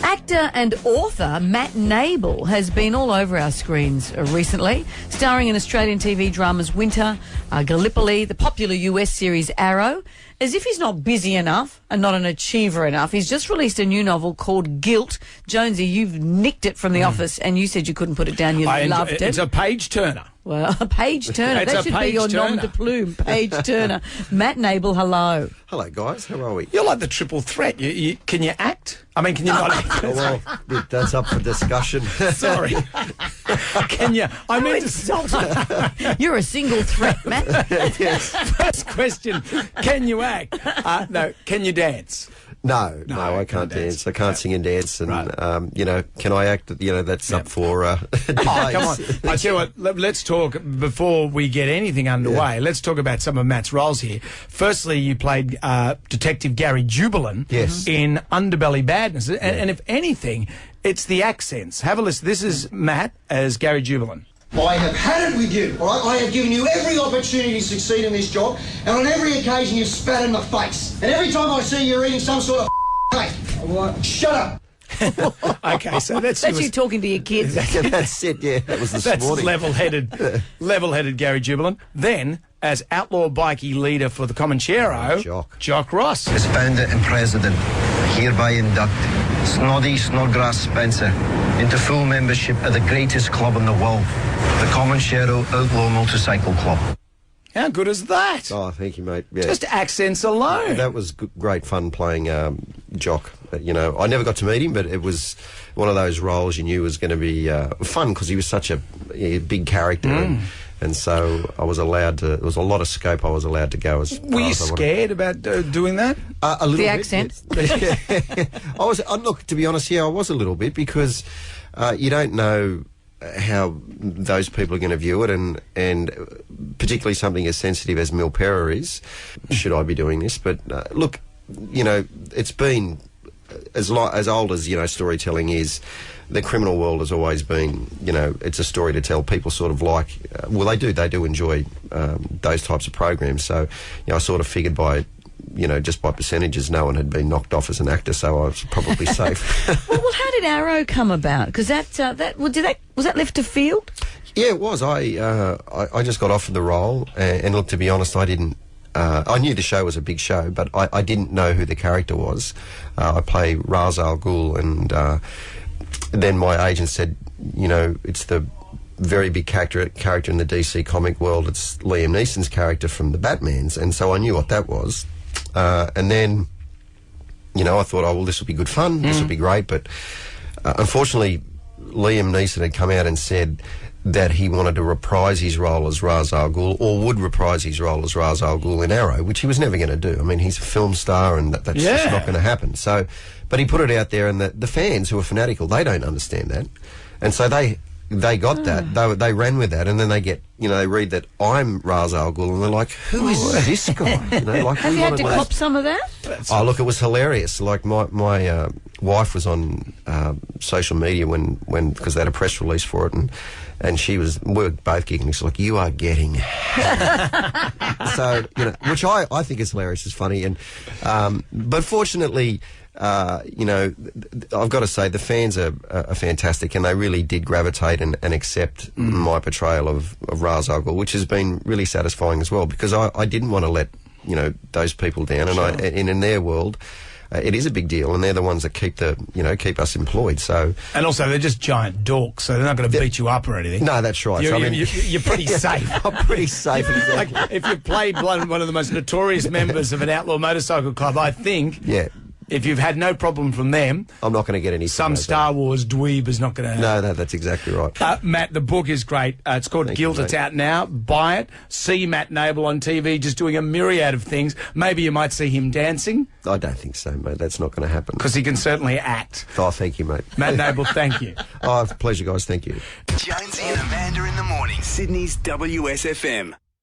Actor and author Matt Nable has been all over our screens recently, starring in Australian TV dramas Winter, Gallipoli, the popular US series Arrow. As if he's not busy enough and not an achiever enough, he's just released a new novel called Guilt. Jonesy, you've nicked it from The Office, and you said you couldn't put it down. You loved it. It's a page-turner. Well, a page-turner. That should be your nom de plume, page-turner. Matt Nable, hello. Hello, guys. How are we? You're like the triple threat. Can you act? I mean, can you not act? Well, that's up for discussion. Sorry. Can you? I mean, insulting. You're a single threat, Matt. Yes. First question, can you act? No, can you dance? No, I can't dance. I can't sing and dance. And, can I act? That's up for... Oh, come on. I tell you what, let's talk, before we get anything underway, let's talk about some of Matt's roles here. Firstly, you played Detective Gary Jubilin in Underbelly Badness. And if anything, it's the accents. Have a listen. This is Matt as Gary Jubilin. I have had it with you, all right? I have given you every opportunity to succeed in this job, and on every occasion you've spat in my face. And every time I see you eating some sort of cake, I'm like, shut up. Okay, so that's you talking to your kids. That's it, yeah. That was this morning. level-headed Gary Jubilin. Then, as outlaw bikie leader for the Comanchero, Jock Ross. As founder and president, I hereby induct Snoddy Snodgrass Spencer into full membership of the greatest club in the world, the Comanchero Outlaw Motorcycle Club. How good is that? Oh, thank you, mate. Yeah. Just accents alone. That was great fun playing Jock. I never got to meet him, but it was one of those roles you knew was going to be fun because he was such a big character. And so I was allowed to... There was a lot of scope I was allowed to go as... Were you scared about doing that? A little bit. Accent? I was... Look, to be honest, I was a little bit because you don't know how those people are going to view it, and particularly something as sensitive as Milpera is. Should I be doing this? But look, it's been as old as storytelling is. The criminal world has always been, it's a story to tell. People sort of like, they do enjoy those types of programs. So, I sort of figured by, just by percentages, no one had been knocked off as an actor, so I was probably safe. well, how did Arrow come about? Because was that left to field? Yeah, it was. I just got offered the role, and look, to be honest, I didn't. I knew the show was a big show, but I didn't know who the character was. I play Ra's al Ghul, and then my agent said, it's the very big character in the DC comic world. It's Liam Neeson's character from the Batmans, and so I knew what that was. And then, I thought, this will be good fun, this will be great, but unfortunately, Liam Neeson had come out and said that he wanted to reprise his role as Ra's al Ghul, or would reprise his role as Ra's al Ghul in Arrow, which he was never going to do. I mean, he's a film star, and that's just not going to happen. So, but he put it out there, and the fans who are fanatical, they don't understand that, and so they got that. They ran with that, and then they get, they read that I'm Ra's al Ghul, and they're like, who is this guy? Have you had to cop some of that? Oh, look, it was hilarious. Like, my wife was on social media when because they had a press release for it, and we were both giggling. She's like, you are getting so, which I think is hilarious, is funny. And but fortunately, I've got to say the fans are fantastic, and they really did gravitate and accept my portrayal of Ra's al Ghul, which has been really satisfying as well, because I didn't want to let those people down, and in their world. It is a big deal, and they're the ones that keep keep us employed. So, and also they're just giant dorks, so they're not going to beat you up or anything. No, that's right. You're pretty safe. I'm pretty safe. Like, if you played one of the most notorious members of an outlaw motorcycle club, I think. Yeah. If you've had no problem from them, I'm not going to get any. Some Star Wars dweeb is not going to. No, that's exactly right. Matt, the book is great. It's called Guilt. It's out now. Buy it. See Matt Nable on TV, just doing a myriad of things. Maybe you might see him dancing. I don't think so, mate. That's not going to happen. Because he can certainly act. Oh, thank you, mate. Matt Nable, thank you. Oh, it's a pleasure, guys. Thank you. Jonesy and Amanda in the morning, Sydney's WSFM.